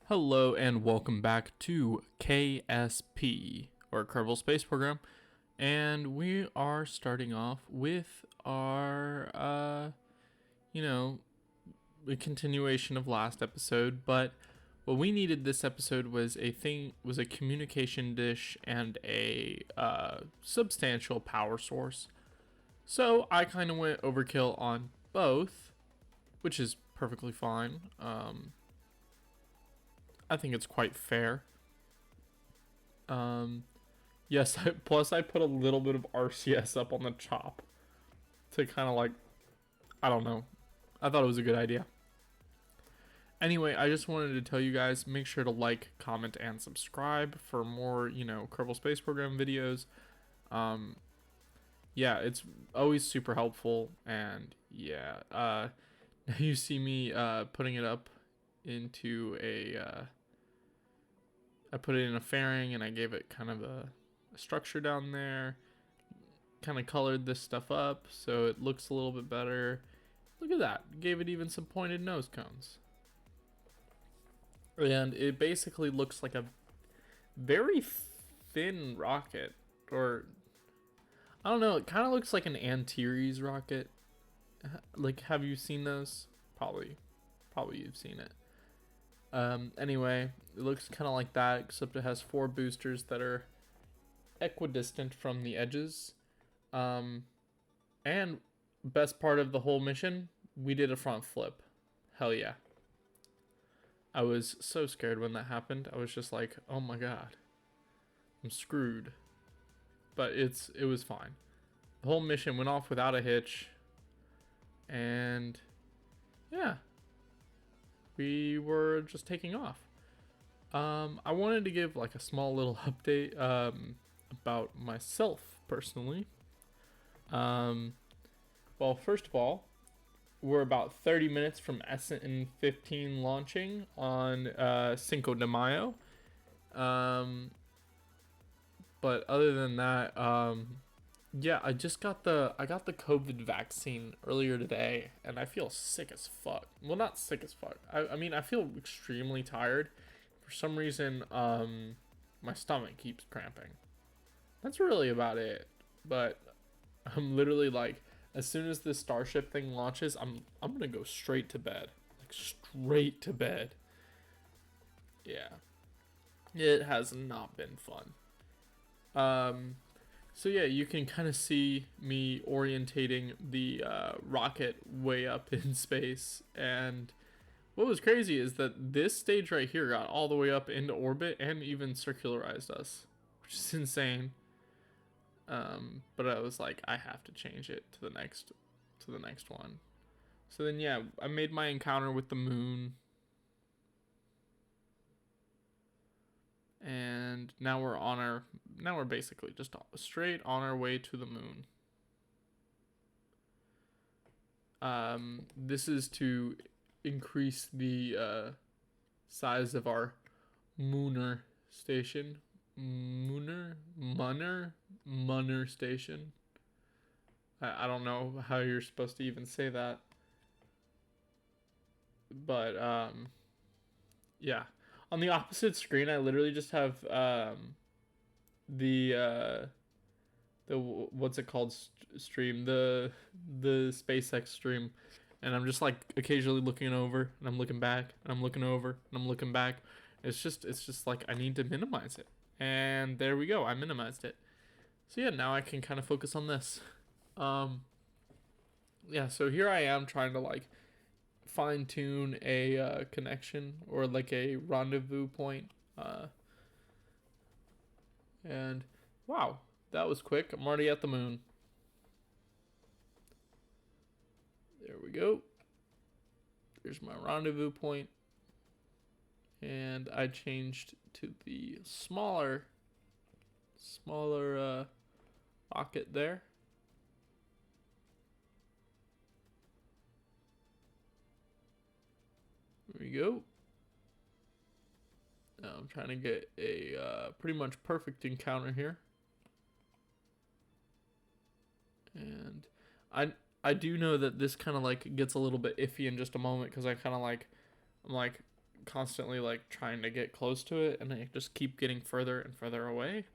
Hello and welcome back to KSP, or Kerbal Space Program, and we are starting off with our, a continuation of last episode. But what we needed this episode was a communication dish and a substantial power source. So I kind of went overkill on both, which is perfectly fine. I think it's quite fair. Yes, plus I put a little bit of RCS up on the top to kind of like, I don't know. I thought it was a good idea. Anyway, I just wanted to tell you guys, make sure to like, comment, and subscribe for more, Kerbal Space Program videos. Yeah, it's always super helpful, and yeah, you see me putting it up into I put it in a fairing and I gave it kind of a structure down there. Kind of colored this stuff up so it looks a little bit better. Look at that. Gave it even some pointed nose cones. And it basically looks like a very thin rocket. Or, I don't know, it kind of looks like an Antares rocket. Like, have you seen those? Probably you've seen it. Anyway, it looks kind of like that, except it has 4 boosters that are equidistant from the edges. And best part of the whole mission, we did a front flip. Hell yeah. I was so scared when that happened. I was just like, oh my god, I'm screwed. But it was fine. The whole mission went off without a hitch. And yeah, we were just taking off. I wanted to give like a small little update about myself personally. Well, first of all, we're about 30 minutes from SN15 launching on Cinco de Mayo. But other than that, yeah, I got the COVID vaccine earlier today, and I feel sick as fuck. Well, not sick as fuck. I mean, I feel extremely tired. For some reason, my stomach keeps cramping. That's really about it. But I'm literally like, as soon as this Starship thing launches, I'm gonna go straight to bed. Like, straight to bed. Yeah. It has not been fun. So yeah, you can kind of see me orientating the rocket way up in space. And what was crazy is that this stage right here got all the way up into orbit and even circularized us, which is insane. But I was like, I have to change it to the next one. So then yeah, I made my encounter with the moon. And now we're basically just straight on our way to the moon. This is to increase the size of our Mooner station. Munner station. I don't know how you're supposed to even say that. But yeah. On the opposite screen, I literally just have the what's it called stream, the SpaceX stream, and I'm just like occasionally looking over, and I'm looking back, and I'm looking over, and I'm looking back. It's just like I need to minimize it, and there we go. I minimized it. So yeah, now I can kind of focus on this. Yeah. So here I am trying to like fine tune a connection or like a rendezvous point. And wow, that was quick. I'm already at the moon. There we go. There's my rendezvous point. And I changed to the smaller rocket there. There we go. Now I'm trying to get a pretty much perfect encounter here. And I do know that this kind of like gets a little bit iffy in just a moment, because I'm like constantly like trying to get close to it, and I just keep getting further and further away,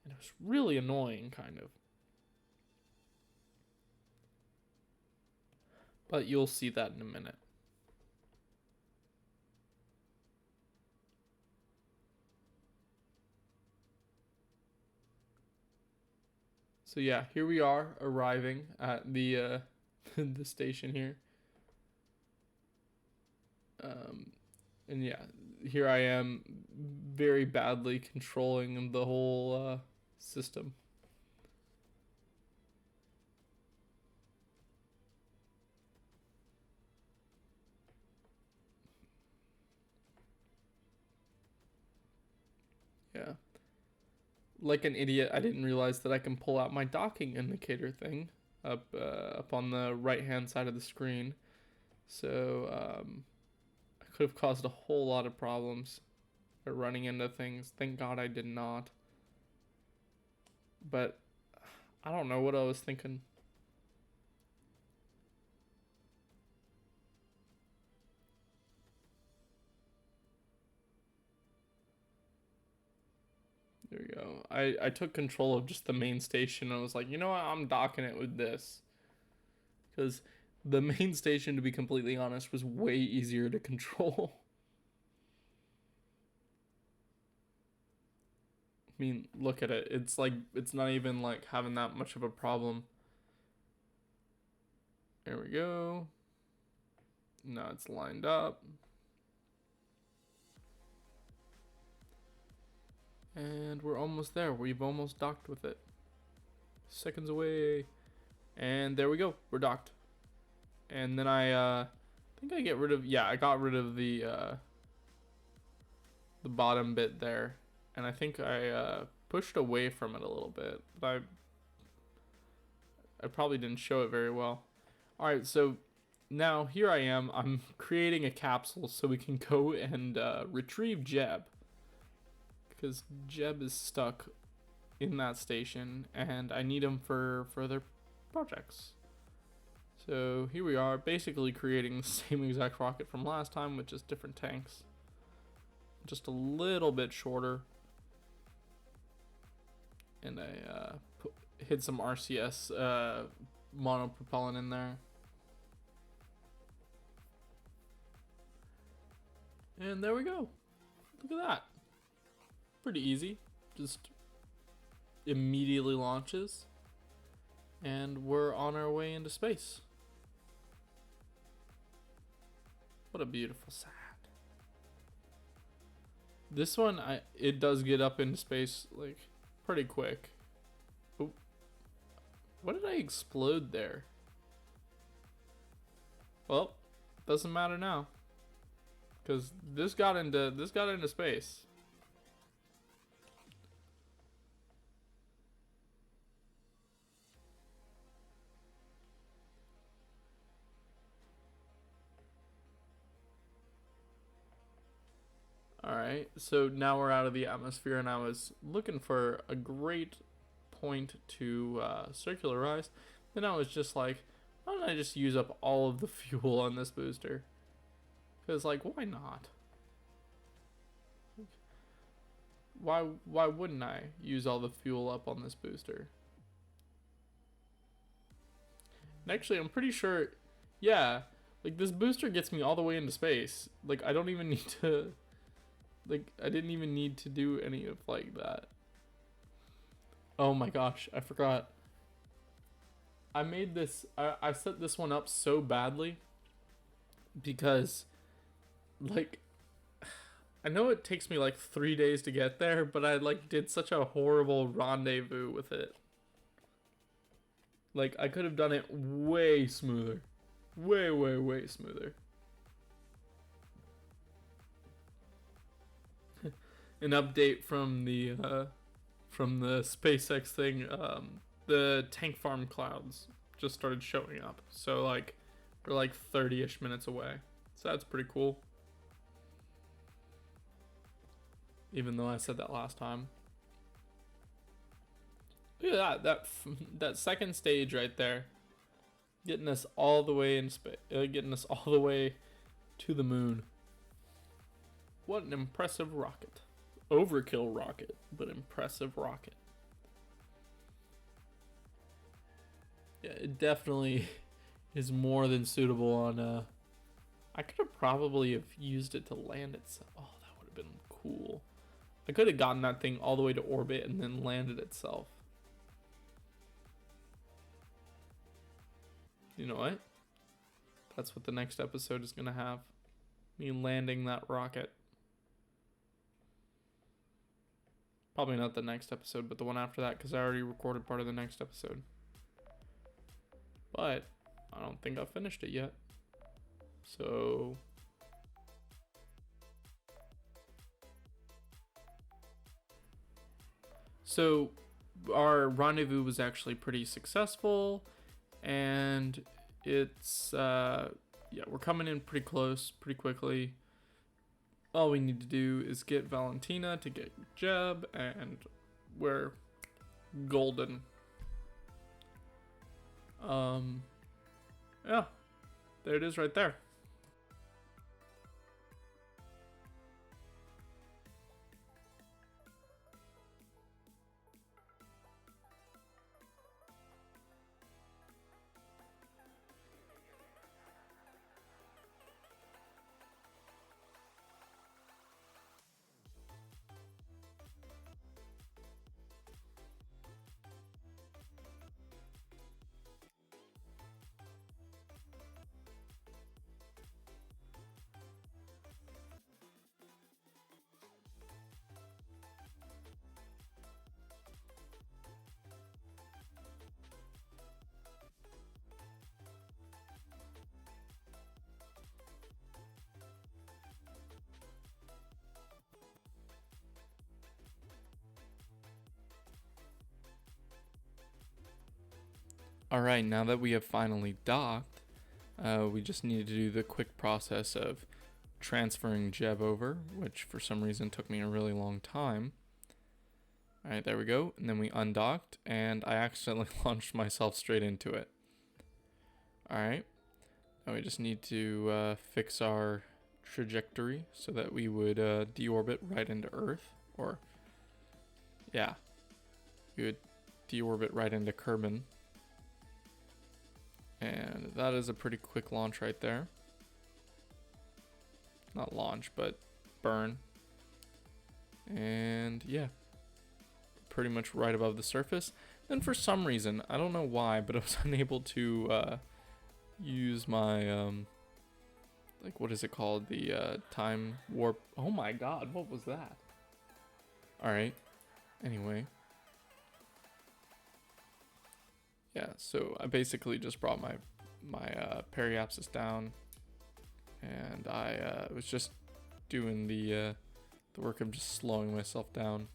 and it was really annoying, kind of. But you'll see that in a minute. So yeah, here we are arriving at the the station here. And yeah, here I am very badly controlling the whole system. Yeah. Like an idiot, I didn't realize that I can pull out my docking indicator thing up on the right hand side of the screen. So I could have caused a whole lot of problems by running into things. Thank God I did not. But I don't know what I was thinking. There we go. I took control of just the main station. I was like, you know what? I'm docking it with this. Because the main station, to be completely honest, was way easier to control. I mean, look at it. It's like, it's not even like having that much of a problem. There we go. Now it's lined up. And we're almost there. We've almost docked with it. Seconds away. And there we go. We're docked. And then I think I get rid of, yeah, I got rid of the bottom bit there. And I think I pushed away from it a little bit. But I probably didn't show it very well. Alright, so now here I am. I'm creating a capsule so we can go and retrieve Jeb. Because Jeb is stuck in that station and I need him for further projects. So here we are, basically creating the same exact rocket from last time with just different tanks. Just a little bit shorter. And I hid some RCS monopropellant in there. And there we go. Look at that. Pretty easy. Just immediately launches. And we're on our way into space. What a beautiful sight. This one, it does get up into space like pretty quick. Oh, what did I explode there? Well, doesn't matter now, because this got into space. Alright, so now we're out of the atmosphere, and I was looking for a great point to circularize. Then I was just like, why don't I just use up all of the fuel on this booster? Because, like, why not? Why wouldn't I use all the fuel up on this booster? And actually, I'm pretty sure, yeah, like, this booster gets me all the way into space. Like, I don't even need to... Like, I didn't even need to do any of, like, that. Oh my gosh, I forgot. I made this, I set this one up so badly because, like, I know it takes me, like, 3 days to get there, but I, like, did such a horrible rendezvous with it. Like, I could have done it way smoother. Way, way, way smoother. An update from the SpaceX thing, the tank farm clouds just started showing up. So like we're like 30-ish minutes away. So that's pretty cool. Even though I said that last time. Look at that second stage right there. Getting us all the way in space, getting us all the way to the moon. What an impressive rocket. Overkill rocket, but impressive rocket. Yeah, it definitely is more than suitable on I could have probably have used it to land itself. Oh, that would have been cool. I could have gotten that thing all the way to orbit and then landed itself. You know what? That's what the next episode is going to have. Me landing that rocket. Probably not the next episode, but the one after that, because I already recorded part of the next episode. But I don't think I've finished it yet. So our rendezvous was actually pretty successful, and it's yeah, we're coming in pretty close pretty quickly. All we need to do is get Valentina to get Jeb, and we're golden. Yeah, there it is right there. Alright, now that we have finally docked, we just need to do the quick process of transferring Jeb over, which for some reason took me a really long time. Alright, there we go. And then we undocked, and I accidentally launched myself straight into it. Alright, now we just need to fix our trajectory so that we would deorbit right into Earth. Or, yeah, we would deorbit right into Kerbin. And that is a pretty quick launch right there. Not launch, but burn. And yeah, pretty much right above the surface. Then for some reason, I don't know why, but I was unable to use my, like, what is it called? The time warp. Oh my god, what was that? Alright, anyway. Yeah, so I basically just brought my periapsis down, and I was just doing the work of just slowing myself down.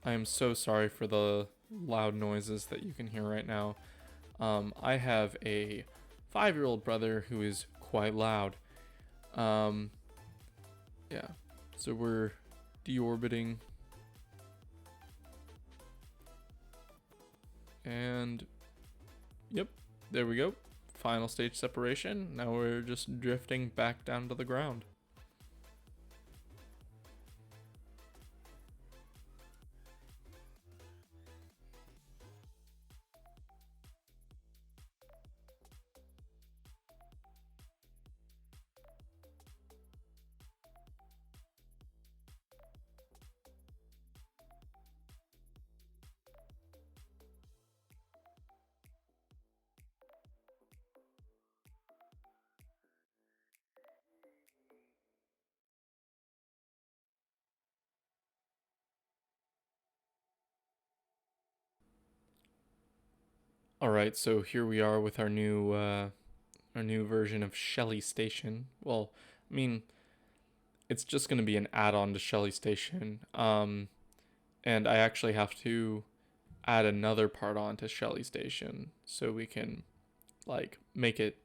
I am so sorry for the loud noises that you can hear right now. I have a 5-year-old brother who is quite loud. Yeah, so we're deorbiting. And yep, there we go. Final stage separation. Now we're just drifting back down to the ground. All right, so here we are with our new version of Shelly Station. Well, I mean, it's just going to be an add-on to Shelly Station. And I actually have to add another part on to Shelly Station so we can, like, make it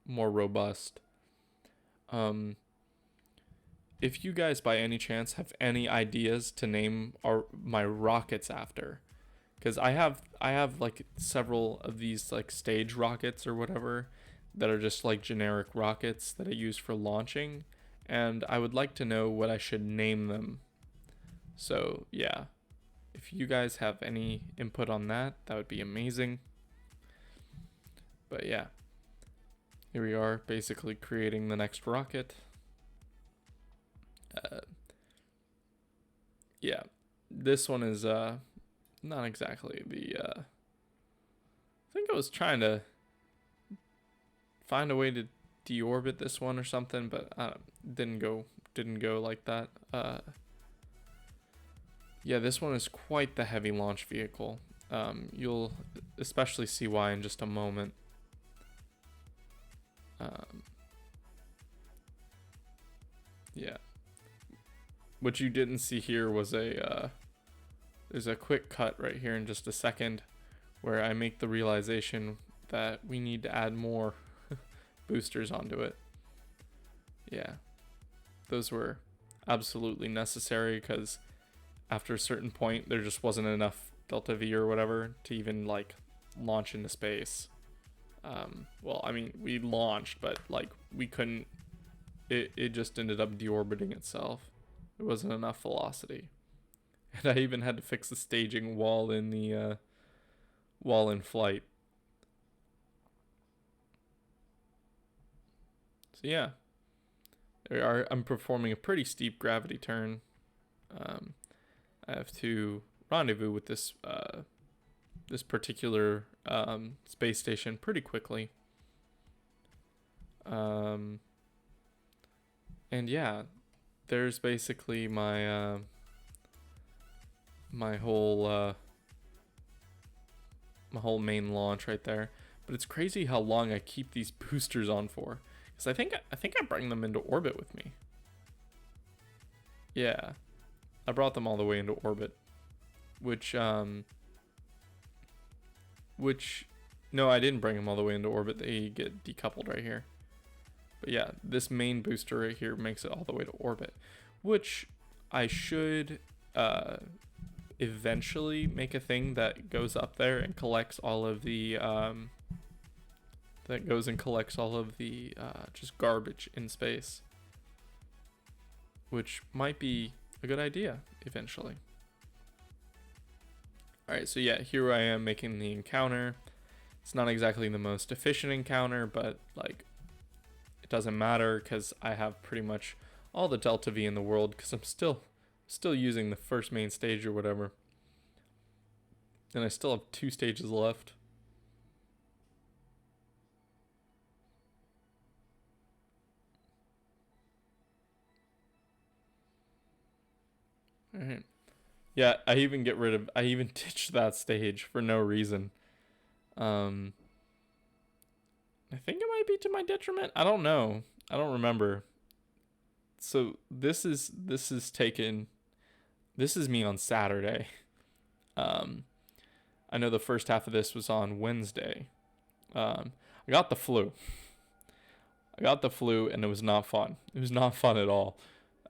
more robust. If you guys by any chance have any ideas to name my rockets after, because I have like several of these like stage rockets or whatever that are just like generic rockets that I use for launching, and I would like to know what I should name them. So yeah, if you guys have any input on that, that would be amazing. But yeah, here we are basically creating the next rocket. Yeah, this one is not exactly the I think I was trying to find a way to deorbit this one or something, but didn't go like that. Yeah, this one is quite the heavy launch vehicle. You'll especially see why in just a moment. Yeah. What you didn't see here was there's a quick cut right here in just a second where I make the realization that we need to add more boosters onto it. Yeah. Those were absolutely necessary because after a certain point there just wasn't enough delta V or whatever to even like launch into space. Well, I mean, we launched, but like we couldn't, it just ended up deorbiting itself. It wasn't enough velocity. And I even had to fix the staging while in the while in flight. So yeah, there we are. I'm performing a pretty steep gravity turn. I have to rendezvous with this this particular space station pretty quickly. And yeah, there's basically my my whole main launch right there. But it's crazy how long I keep these boosters on for, because I think I bring them into orbit with me. Yeah, I brought them all the way into orbit, which no, I didn't bring them all the way into orbit. They get decoupled right here. But yeah, this main booster right here makes it all the way to orbit, which I should eventually make a thing that goes up there and collects all of the just garbage in space, which might be a good idea eventually. Alright, so yeah, here I am making the encounter. It's not exactly the most efficient encounter, but like it doesn't matter because I have pretty much all the delta V in the world because I'm still using the first main stage or whatever. And I still have 2 stages left. Alright. Yeah, I even ditched that stage for no reason. I think it might be to my detriment. I don't know. I don't remember. So this is me on Saturday. I know the first half of this was on Wednesday. I got the flu. And it was not fun. It was not fun at all.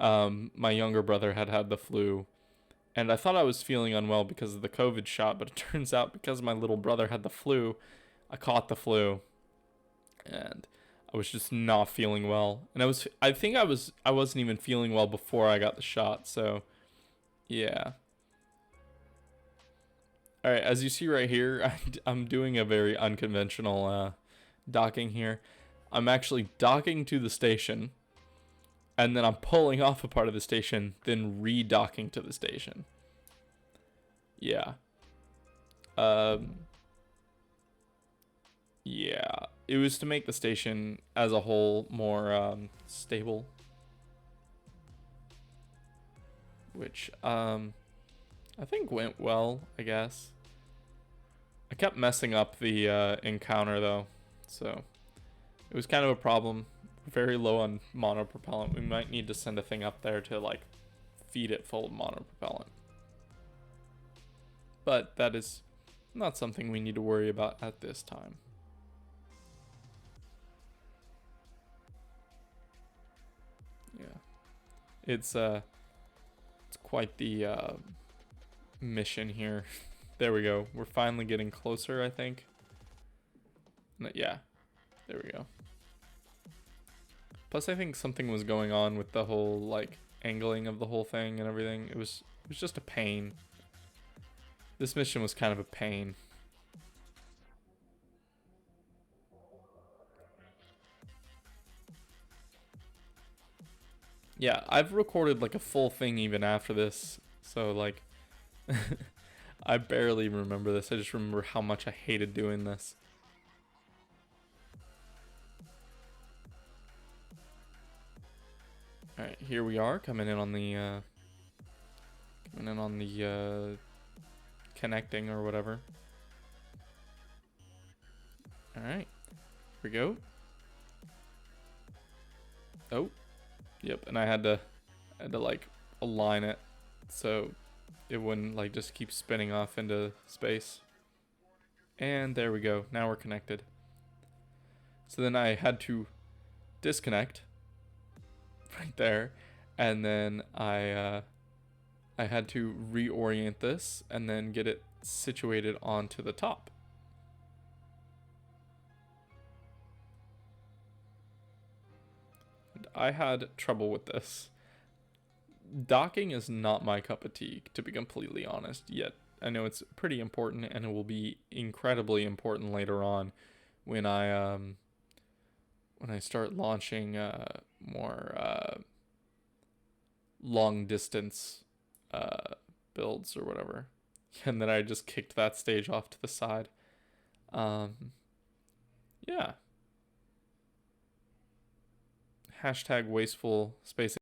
My younger brother had the flu, and I thought I was feeling unwell because of the COVID shot, but it turns out because my little brother had the flu, I caught the flu, and I was just not feeling well. And I wasn't even feeling well before I got the shot, so yeah. Alright, as you see right here, I'm doing a very unconventional docking here. I'm actually docking to the station, and then I'm pulling off a part of the station, then re-docking to the station. Yeah. Yeah, it was to make the station as a whole more stable. Which, I think went well, I guess. I kept messing up the encounter, though, so it was kind of a problem. Very low on monopropellant. We might need to send a thing up there to, like, feed it full of monopropellant. But that is not something we need to worry about at this time. Yeah. It's quite the mission here. There we go. We're finally getting closer, I think. Yeah. There we go. Plus, I think something was going on with the whole, like, angling of the whole thing and everything. It was just a pain. This mission was kind of a pain. Yeah, I've recorded like a full thing even after this, so like I barely remember this. I just remember how much I hated doing this. All right, here we are coming in on the connecting or whatever. All right, here we go. Oh, yep, and I had to like align it so it wouldn't like just keep spinning off into space. And there we go. Now we're connected. So then I had to disconnect right there, and then I had to reorient this and then get it situated onto the top. And I had trouble with this. Docking is not my cup of tea, to be completely honest, yet I know it's pretty important, and it will be incredibly important later on when I start launching more long distance builds or whatever. And then I just kicked that stage off to the side. Yeah. Hashtag wasteful space